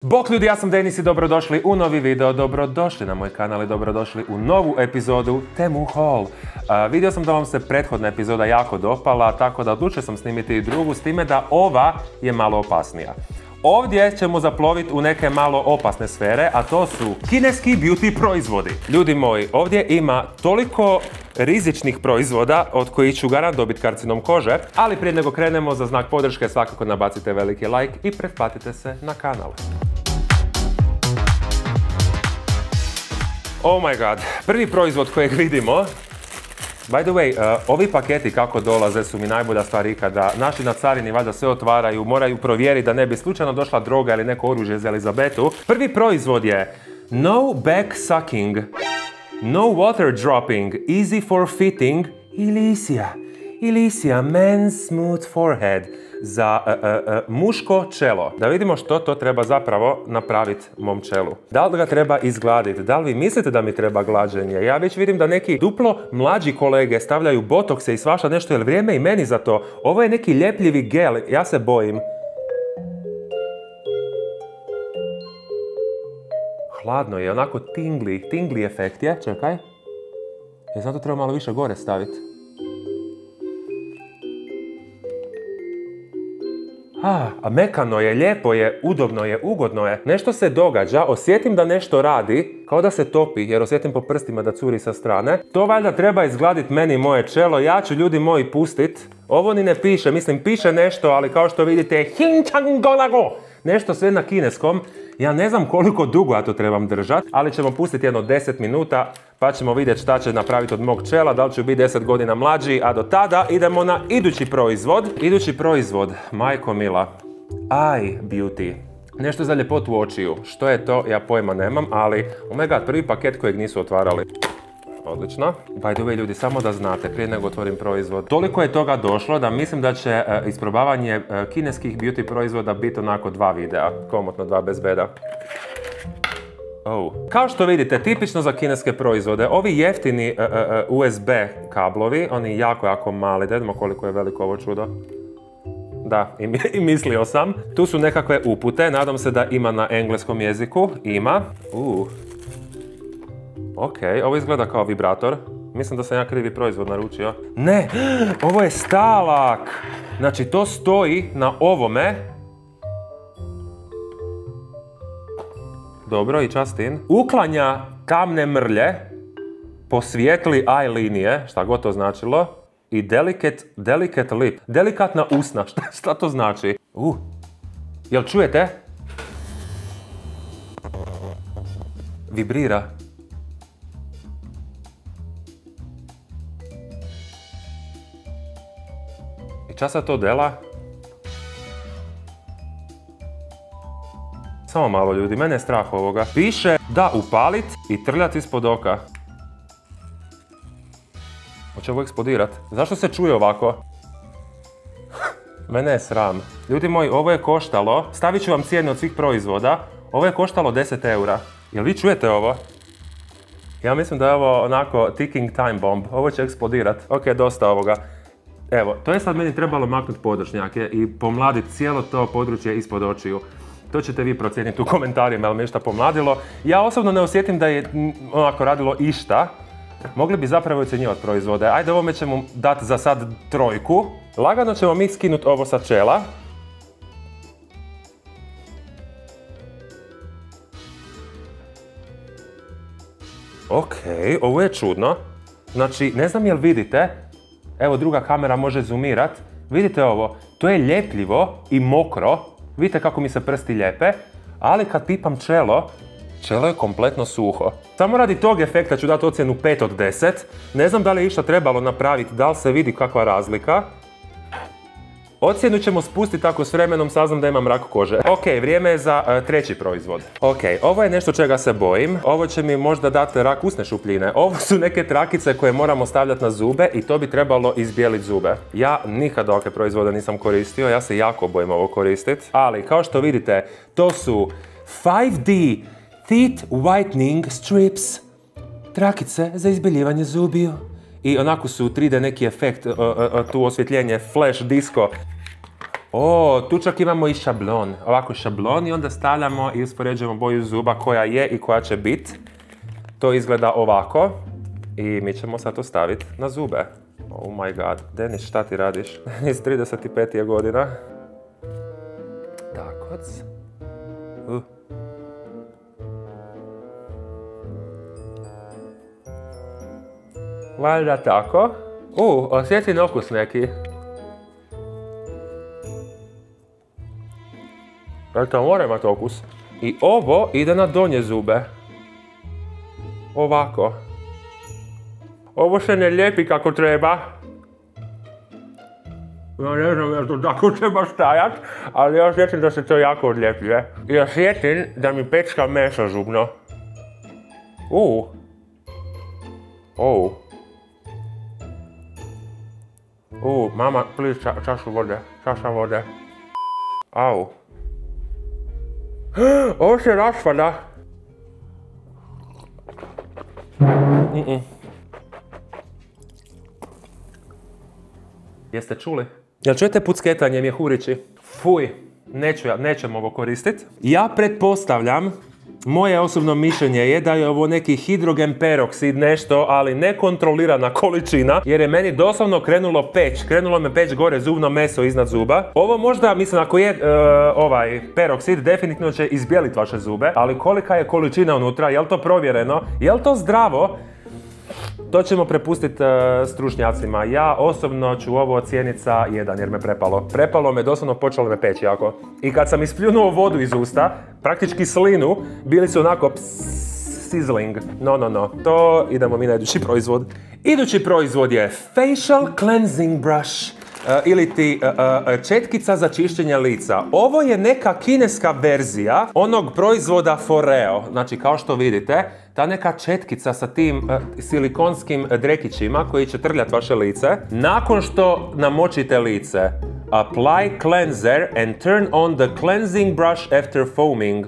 Bok ljudi, ja sam Denis i dobrodošli u novi video, dobrodošli na moj kanal i dobrodošli u novu epizodu Temu Haul. Vidio sam da vam se prethodna epizoda jako dopala, tako da odlučio sam snimiti i drugu, s time da ova je malo opasnija. Ovdje ćemo zaploviti u neke malo opasne sfere, a to su kineski beauty proizvodi. Ljudi moji, ovdje ima toliko rizičnih proizvoda od kojih ću garant dobiti karcinom kože, ali prije nego krenemo, za znak podrške svakako nabacite veliki like i pretplatite se na kanal. Oh my god, prvi proizvod kojeg vidimo. By the way, ovi paketi kako dolaze su mi najbolja stvar ikada. Naši na carini valjda sve otvaraju, moraju provjeriti da ne bi slučajno došla droga ili neko oružje za Elizabetu. Prvi proizvod je No Back Sucking, No Water Dropping, Easy for Fitting, Elysia Men's Smooth Forehead. Za muško čelo. Da vidimo što to treba zapravo napraviti mom čelu. Da li ga treba izgladiti? Da li vi mislite da mi treba glađenje? Ja već vidim da neki duplo mlađi kolege stavljaju botokse i svašta nešto, jer vrijeme i meni za to. Ovo je neki ljepljivi gel, ja se bojim. Hladno je, onako tingli efekt je. Čekaj. Zato treba malo više gore staviti. A mekano je, lijepo je, udobno je, ugodno je. Nešto se događa, osjetim da nešto radi, kao da se topi, jer osjetim po prstima da curi sa strane. To valjda treba izgladiti meni moje čelo, ja ću ljudi moji pustit. Ovo ni ne piše, mislim piše nešto, ali kao što vidite, nešto sve na kineskom. Ja ne znam koliko dugo ja to trebam držati, ali ćemo pustiti jedno 10 minuta, pa ćemo vidjeti šta će napraviti od mog čela, da li ću biti 10 godina mlađi, a do tada idemo na idući proizvod. Idući proizvod, majko mila, Eye Beauty. Nešto za ljepotu očiju. Što je to, ja pojma nemam, ali oh my god, prvi paket kojeg nisu otvarali. Odlično. By the way, ljudi, samo da znate, prije nego otvorim proizvod, toliko je toga došlo da mislim da će isprobavanje kineskih beauty proizvoda biti onako 2 videa. Komotno 2 bez beda. Kao što vidite, tipično za kineske proizvode, ovi jeftini USB kablovi, oni jako mali, da vidimo koliko je veliko ovo čudo. Da, i mislio sam. Tu su nekakve upute, nadam se da ima na engleskom jeziku. Ima. Ok, ovo izgleda kao vibrator. Mislim da sam ja krivi proizvod naručio. Ne, ovo je stalak. Znači, to stoji na ovome. Dobro, i Justin. Uklanja tamne mrlje, posvijetli eye linije, šta god to značilo, i delicate lip. Delikatna usna, šta to znači? Jel čujete? Vibrira. I časa to dela? Samo malo ljudi, mene je strah ovoga. Piše da upalit i trljat ispod oka. Hoće ovo eksplodirat? Zašto se čuje ovako? Mene je sram. Ljudi moji, ovo je koštalo, stavit ću vam cijene od svih proizvoda, ovo je koštalo 10 eura. Jel vi čujete ovo? Ja mislim da je ovo onako ticking time bomb, ovo će eksplodirat. Ok, dosta ovoga. Evo, to je sad meni trebalo maknuti podršnjake i pomladiti cijelo to područje ispod očiju. To ćete vi procijeniti u komentarima, jel mi je šta pomladilo. Ja osobno ne osjetim da je onako radilo išta. Mogli bi zapravo ocjenjivati proizvode. Ajde, ovome ćemo dati za sad 3. Lagano ćemo mi skinuti ovo sa čela. Ok, ovo je čudno. Znači, ne znam jel vidite. Evo, druga kamera može zoomirat. Vidite ovo, to je ljepljivo i mokro. Vidite kako mi se prsti lijepe, ali kad pipam čelo je kompletno suho. Samo radi tog efekta ću dati ocjenu 5 od 10. Ne znam da li je išta trebalo napraviti, da li se vidi kakva razlika. Ocjenu ćemo spustiti ako s vremenom saznam da imam rak kože. Ok, vrijeme je za 3. proizvod. Ok, ovo je nešto čega se bojim. Ovo će mi možda dati rak usne šupljine. Ovo su neke trakice koje moramo stavljati na zube i to bi trebalo izbijeliti zube. Ja nikad ovakve proizvode nisam koristio, ja se jako bojim ovo koristiti. Ali, kao što vidite, to su 5D Teeth Whitening Strips. Trakice za izbjeljivanje zubiju. I onako su 3D neki efekt, tu osvjetljenje, flash, disco. O, tu čak imamo i šablon. Ovako šablon i onda stavljamo i uspoređujemo boju zuba koja je i koja će biti. To izgleda ovako. I mi ćemo sad to staviti na zube. Oh my god. Denis, šta ti radiš? Denis, 35 je godina. Takoc. Valjda tako. Osjeti okus neki. To mora imati okus. I ovo ide na donje zube. Ovako. Ovo se ne lijepi kako treba. Ja ne znam jel to tako treba stajat, ali ja osjetim da se to jako odljepljuje. I osjetim da mi pečka meso zubno. Mama, please, čaša vode. Au. Ovo se raspada. Jeste čuli? Jel čujete pucketanje mjehurići? Fuj, nećemo ovo koristiti. Ja pretpostavljam, moje osobno mišljenje je da je ovo neki hidrogen peroksid nešto, ali nekontrolirana količina, jer je meni doslovno krenulo me peć gore zubno meso iznad zuba. Ovo možda, mislim, ako je peroksid, definitivno će izbijeliti vaše zube, ali kolika je količina unutra, je li to provjereno, je li to zdravo? To ćemo prepustiti stručnjacima. Ja osobno ću ovo ocijeniti sa 1 jer me prepalo. Prepalo me, doslovno počelo me peći jako. I kad sam ispljunuo vodu iz usta, praktički slinu, bili su onako sizzling. No. To idemo mi na idući proizvod. Idući proizvod je Facial Cleansing Brush. Ili ti četkica za čišćenje lica. Ovo je neka kineska verzija onog proizvoda Foreo. Znači, kao što vidite, ta neka četkica sa tim silikonskim drekićima koji će trljati vaše lice. Nakon što namočite lice, apply cleanser and turn on the cleansing brush after foaming.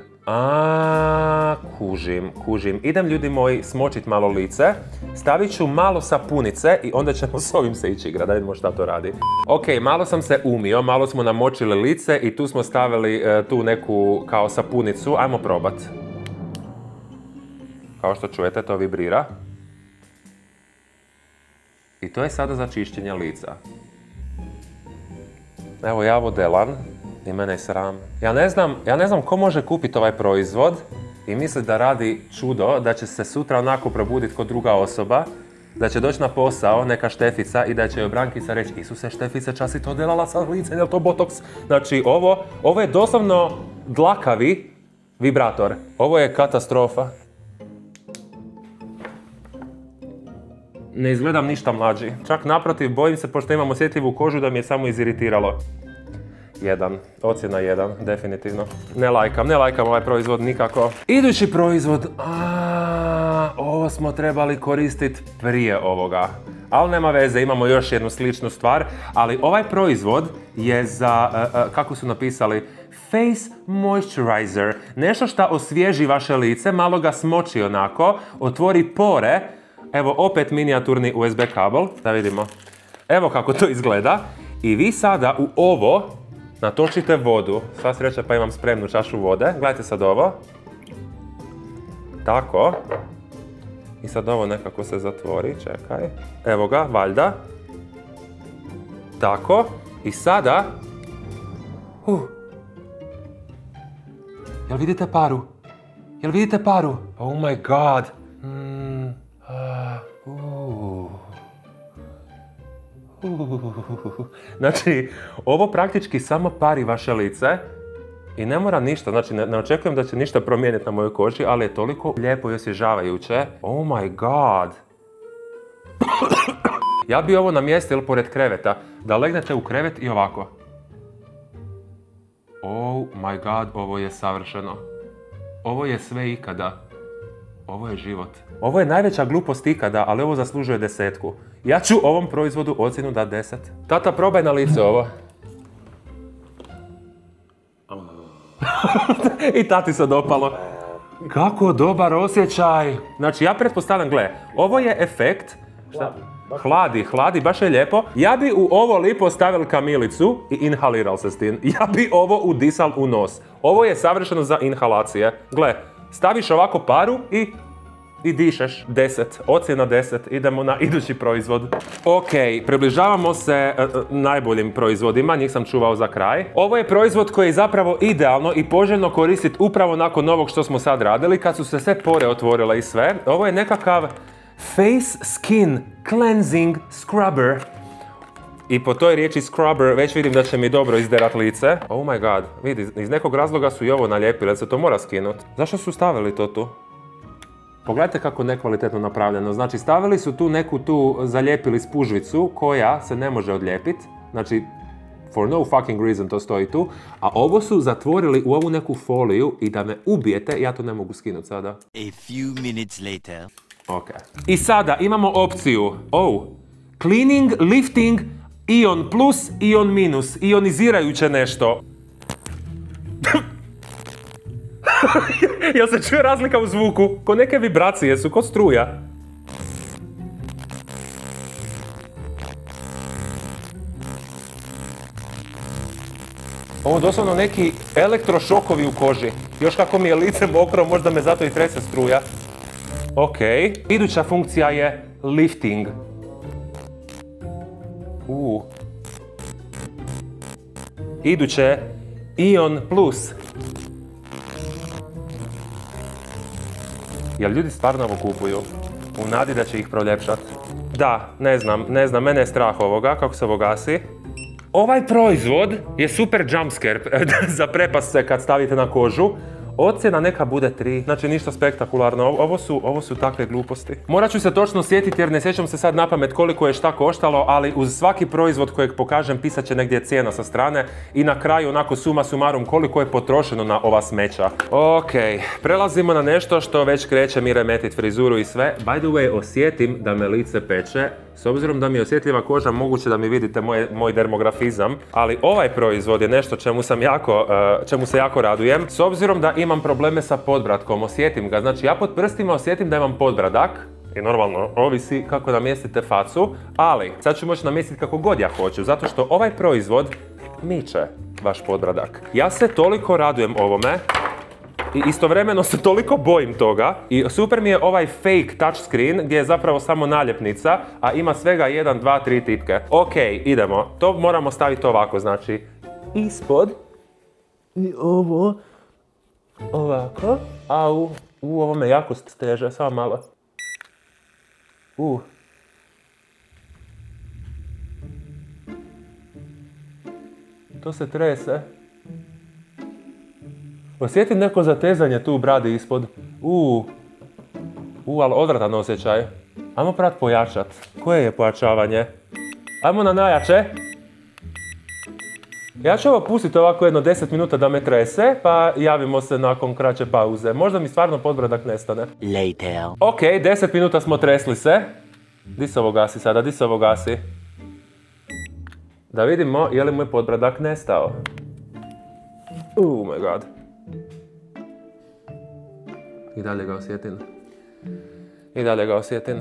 Kužim. Idem, ljudi moji, smočit malo lice. Stavit ću malo sapunice i onda ćemo s ovim se ići igrati, da vidimo šta to radi. Ok, malo sam se umio, malo smo namočili lice i tu smo stavili tu neku kao sapunicu. Ajmo probat. Kao što čujete, to vibrira. I to je sada za čišćenje lica. Evo ja vodelan. I mene je sram. Ja ne znam ko može kupiti ovaj proizvod i misli da radi čudo, da će se sutra onako probuditi kod druga osoba, da će doći na posao neka Štefica i da će joj Brankica reći: Isuse, Štefice, čas si to delala sa licem, je li to botoks? Znači, ovo je doslovno dlakavi vibrator. Ovo je katastrofa. Ne izgledam ništa mlađi. Čak naprotiv, bojim se, pošto imam osjetljivu kožu, da mi je samo iziritiralo. 1. Ocjena 1, definitivno. Ne lajkam ovaj proizvod nikako. Idući proizvod, ovo smo trebali koristiti prije ovoga. Ali nema veze, imamo još jednu sličnu stvar. Ali ovaj proizvod je za, kako su napisali, Face Moisturizer. Nešto što osvježi vaše lice, malo ga smoči onako, otvori pore. Evo opet minijaturni USB kabel, da vidimo. Evo kako to izgleda. I vi sada u ovo natočite vodu. Sva sreća pa imam spremnu čašu vode. Gledajte sad ovo. Tako. I sad ovo nekako se zatvori. Čekaj. Evo ga, valjda. Tako. I sada... Jel vidite paru? Oh my god. Znači, ovo praktički samo pari vaše lice i ne mora ništa, znači ne očekujem da će ništa promijeniti na mojoj koži, ali je toliko lijepo i osvježavajuće. Oh my god. Ja bi ovo namjestio pored kreveta, da legnete u krevet i ovako. Oh my god, ovo je savršeno. Ovo je sve ikada. Ovo je život. Ovo je najveća glupost ikada, ali ovo zaslužuje 10. Ja ću ovom proizvodu ocjenu dati 10. Tata, probaj na lice ovo. I tati se dopalo. Kako dobar osjećaj. Znači, ja pretpostavljam, gle, ovo je efekt. Šta? hladi, baš je lijepo. Ja bi u ovo lipo stavil kamilicu i inhaliral se s tim. Ja bi ovo udisal u nos. Ovo je savršeno za inhalacije. Gle, staviš ovako paru i dišeš. 10, ocjena 10, idemo na idući proizvod. Ok, približavamo se najboljim proizvodima, njih sam čuvao za kraj. Ovo je proizvod koji je zapravo idealno i poželjno koristiti upravo nakon ovog što smo sad radili, kad su se sve pore otvorile i sve. Ovo je nekakav Face Skin Cleansing Scrubber. I po toj riječi scrubber već vidim da će mi dobro izderat lice. Oh my god, vidi, iz nekog razloga su i ovo nalijepili, se to mora skinut. Zašto su stavili to tu? Pogledajte kako nekvalitetno napravljeno. Znači, stavili su tu neku zalijepili spužvicu koja se ne može odlijepiti. Znači, for no fucking reason to stoji tu. A ovo su zatvorili u ovu neku foliju i da me ubijete, ja to ne mogu skinuti sada. A few minutes later. Ok. I sada imamo opciju. Cleaning, lifting, ion plus, ion minus. Ionizirajuće nešto. Jel se čuje razlika u zvuku? Ko neke vibracije su, ko struja. Ovo doslovno neki elektrošokovi u koži. Još kako mi je lice mokro, možda me zato i trese struja. Ok. Iduća funkcija je lifting. Iduće, ion plus. Jel ljudi stvarno ovo kupuju? U nadi da će ih proljepšat? Da, ne znam, mene je strah ovoga, kako se ovo gasi. Ovaj proizvod je super jumpscare, za prepast se kad stavite na kožu. Ocjena neka bude 3, znači ništa spektakularno, ovo su takve gluposti. Morat ću se točno sjetiti jer ne sjećam se sad napamet koliko je šta koštalo, ali uz svaki proizvod kojeg pokažem pisat će negdje cijena sa strane i na kraju onako suma sumarum koliko je potrošeno na ova smeća. Ok, prelazimo na nešto što već kreće mi remetit frizuru i sve. By the way, osjetim da me lice peče. S obzirom da mi je osjetljiva koža, moguće da mi vidite moj dermografizam, ali ovaj proizvod je nešto čemu se jako radujem. S obzirom da imam probleme sa podbratkom, osjetim ga. Znači, ja pod prstima osjetim da imam podbradak. I normalno, ovisi kako namjestite facu, ali sad ću moći namjestiti kako god ja hoću, zato što ovaj proizvod miče vaš podbradak. Ja se toliko radujem ovome. I istovremeno se toliko bojim toga. I super mi je ovaj fake touchscreen gdje je zapravo samo naljepnica, a ima svega 1, 2, 3 tipke. Ok, idemo. To moramo staviti ovako, znači ispod. I ovo. Ovako. Ovo me jako steže, samo malo. To se trese. Osjetim neko zatezanje tu u bradi ispod. Ali odvratan osjećaj. Ajmo prat pojačat. Koje je pojačavanje? Ajmo na najjače. Ja ću ovo pustiti ovako jedno 10 minuta da me trese, pa javimo se nakon kraće pauze. Možda mi stvarno podbradak nestane. Later. Ok, 10 minuta smo tresli se. Di se ovo gasi sada? Di se ovo gasi? Da vidimo je li moj podbradak nestao. Oh my god. I dalje ga osjetim.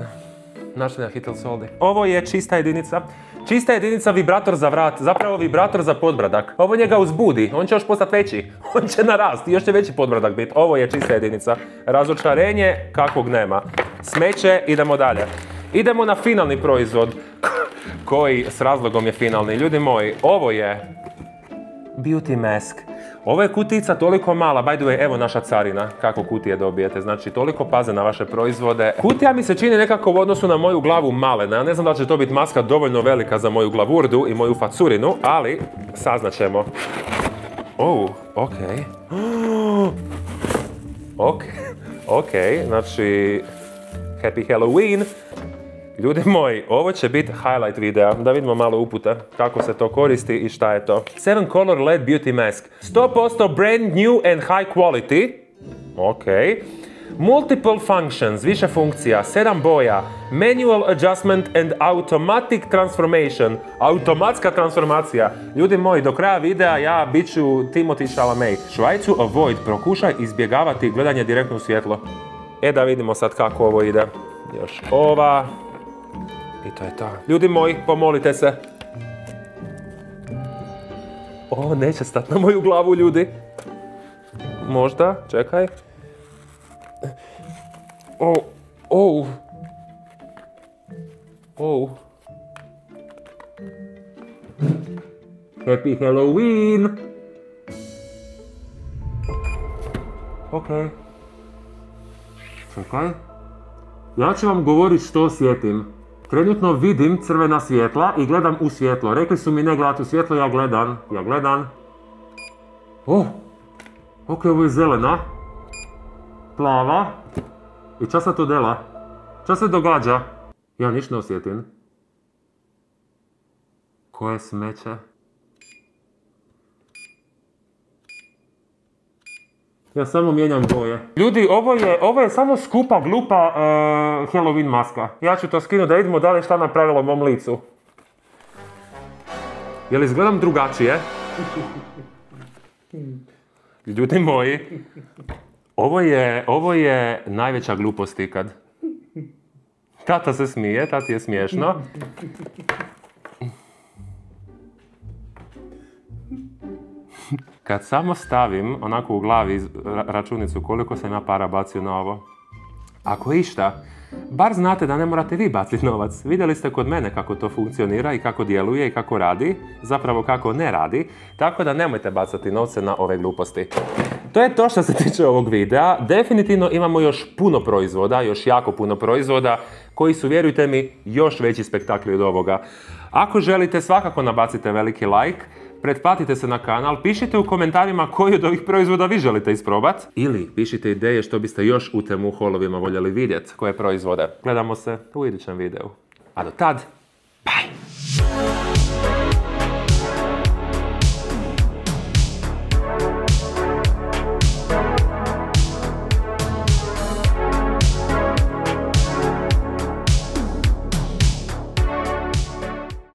Način na Hitel Soldi. Ovo je čista jedinica. Čista jedinica vibrator za vrat, zapravo vibrator za podbradak. Ovo njega uzbudi, on će još postati veći. On će narasti, još će veći podbradak biti. Ovo je čista jedinica. Razočarenje kakvog nema. Smeće, idemo dalje. Idemo na finalni proizvod. Koji s razlogom je finalni. Ljudi moji, ovo je Beauty Mask. Ovo je kutijica toliko mala, by the way, evo naša carina, kako kutije dobijete, znači toliko paze na vaše proizvode. Kutija mi se čini nekako u odnosu na moju glavu malena, ja ne znam da će to biti maska dovoljno velika za moju glavurdu i moju facurinu, ali saznaćemo. Ok, znači, Happy Halloween. Ljudi moji, ovo će biti highlight videa, da vidimo malo upute kako se to koristi i šta je to. 7 Color LED Beauty Mask. 100% brand new and high quality. Ok. Multiple functions, više funkcija, 7 boja. Manual adjustment and automatic transformation. Automatska transformacija. Ljudi moji, do kraja videa ja bit ću Timothée Chalamet. Try to avoid, prokušaj izbjegavati gledanje direktno u svjetlo. Da vidimo sad kako ovo ide. Još ova. I I to je to. Ljudi moji, pomolite se. O, neće stati na moju glavu, ljudi. Možda, čekaj. Happy Halloween! Okej. Čekaj. Ja ću vam govoriti što osjetim. Trenutno vidim crvena svjetla i gledam u svjetlo. Rekli su mi ne gledati u svjetlo, ja gledam. Ok, ovo je zelena. Plava. I čas se to dela? Čas se događa? Ja ništa ne osjetim. Koje smeće? Ja samo mijenjam boje. Ljudi, ovo je samo skupa, glupa Halloween maska. Ja ću to skinuti da vidimo da li šta napravilo mom licu. Jel izgledam drugačije? Ljudi moji, ovo je najveća glupost ikad. Tata se smije, tati je smiješno. Kad samo stavim onako u glavi računicu koliko sam ja para bacio na ovo, ako išta, bar znate da ne morate vi baciti novac. Vidjeli ste kod mene kako to funkcionira i kako djeluje i kako radi, zapravo kako ne radi, tako da nemojte bacati novce na ove gluposti. To je to što se tiče ovog videa. Definitivno imamo još puno proizvoda, još jako puno proizvoda koji su, vjerujte mi, još veći spektakli od ovoga. Ako želite, svakako nabacite veliki like, pretplatite se na kanal, pišite u komentarima koji od ovih proizvoda vi želite isprobati. Ili pišite ideje što biste još u temu halovima voljeli vidjeti, koje proizvode. Gledamo se u idućem videu. A do tad, bye!